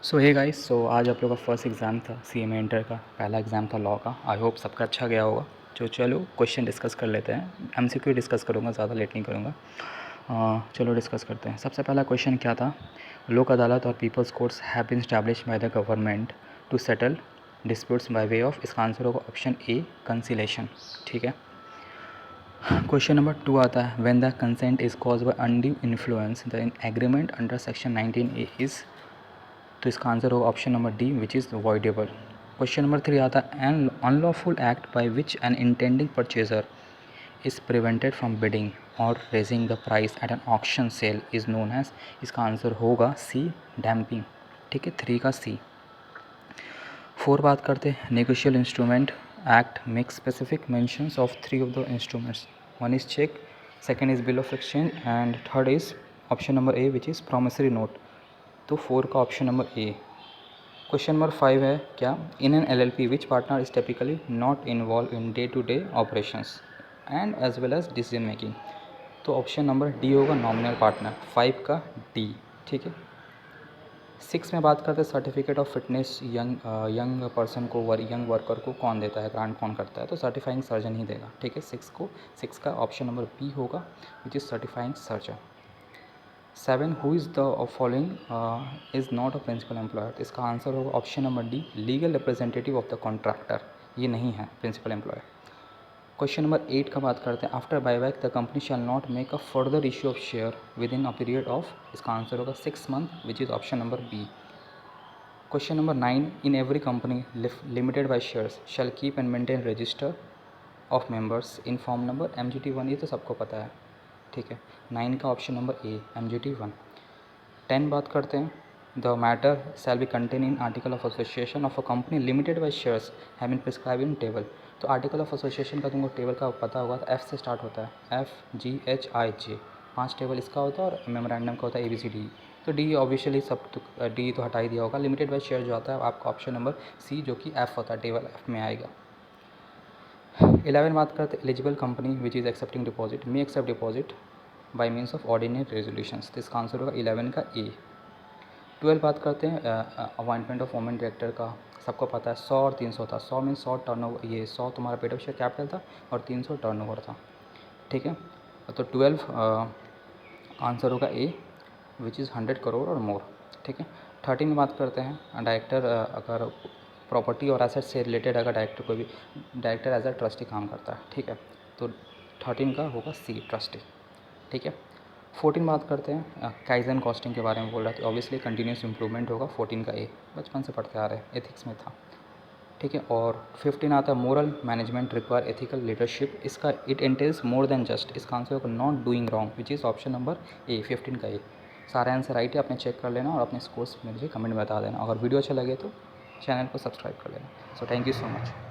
सो hey guys, सो आज आप लोग का फर्स्ट एग्ज़ाम था सीएमए इंटर का। पहला एग्ज़ाम था लॉ का। आई होप सबका अच्छा गया होगा। तो चलो क्वेश्चन डिस्कस कर लेते हैं। एमसीक्यू डिस्कस करूँगा, ज़्यादा लेट नहीं करूँगा। चलो डिस्कस करते हैं। सबसे पहला क्वेश्चन क्या था? लोक अदालत और peoples courts have been established by the government to settle disputes by way of. इसका आंसर होगा ऑप्शन ए, कंसिलेशन। ठीक है। क्वेश्चन नंबर 2 आता है, when the consent is cause by undue influence the agreement under section 19A is. तो इसका answer होगा option number D, which is voidable. Question number 3 आता है, an unlawful act by which an intending purchaser is prevented from bidding और raising the price at an auction sale is known as. इसका answer होगा C, damping. ठीक है, 3 का सी। 4 बात करते हैं, negotiable instrument act make specific mentions of 3 of the instruments. 1 is cheque, second is bill of exchange and third is option number A, which is promissory note. तो 4 का option number A. Question number 5 है, क्या in an LLP which partner is typically not involve in day to day operations and as well as decision making. तो option number D होगा, nominal partner. 5 का D. ठीक है। 6 में बात करते हैं, certificate of fitness young person को, यंग वर्कर को कौन देता है, ग्रांट कौन करता है? तो सर्टिफाइंग सर्जन ही देगा। ठीक है। 6 का ऑप्शन नंबर बी होगा, which is certifying surgeon. 7, who is the following is not a principal employer. तो इसका आंसर होगा option number D, legal representative of the contractor. ये नहीं है प्रिंसिपल एम्प्लॉयर। क्वेश्चन नंबर 8 का बात करते हैं, after buyback the company shall not make a further issue of share within a period of. इसका आंसर होगा 6 month, which is option number B. Question number 9, in every company limited by shares shall keep and maintain register of members in form number MGT1। ये तो सबको पता है। ठीक है। 9 का ऑप्शन नंबर ए, MGT1। 10 बात करते हैं, the matter shall be contain in article of association of a company limited by shares have been prescribe in table. तो आर्टिकल ऑफ एसोसिएशन का तुमको टेबल का पता होगा, तो एफ से स्टार्ट होता है, FGHIJ। 5 टेबल इसका होता है और मेमोरेंडम का होता है ABCD। तो डी ऑब्वियसली सब डी तो हटा ही दिया होगा। लिमिटेड बाय शेयर जो आता है आपका ऑप्शन नंबर सी, जो कि एफ होता है, टेबल एफ में आएगा। 11 बात करते हैं, eligible company which is accepting deposit may accept deposit by means of ordinary resolutions. तो इसका आंसर होगा 11 का ए। 12 बात करते हैं, अपॉइंटमेंट ऑफ वोमेन डायरेक्टर का। सबको पता है 100 और 300 था। 100 मीन 100 टर्नओवर, ये 100 तुम्हारा पेड ऑफ शेयर कैपिटल था और 300 टर्नओवर था। ठीक है। तो 12 आंसर होगा ए, विच इज़ 100 करोड़ और मोर। ठीक है। 13 में बात करते हैं, डायरेक्टर अगर प्रॉपर्टी और एसेट से रिलेटेड अगर डायरेक्टर कोई भी डायरेक्टर एज अ ट्रस्टी काम करता है। ठीक है। तो 13 का होगा सी, ट्रस्टी। ठीक है। 14 बात करते हैं, काइजन कॉस्टिंग के बारे में बोल रहा है, तो ऑब्वियसली कंटिन्यूस इंप्रूवमेंट होगा। 14 का ए, बचपन से पढ़ते आ रहे हैं, एथिक्स में था। ठीक है। और 15 आता है, moral management require ethical leadership. इसका it entails more than just. इसका आंसर होगा not doing wrong, which is option number A, 15 का ए। सारे आंसर राइट है, अपने चेक कर लेना और अपने स्कोर्स मुझे कमेंट में बता देना। अगर वीडियो अच्छा लगे तो चैनल को सब्सक्राइब कर लेना। So thank you so much.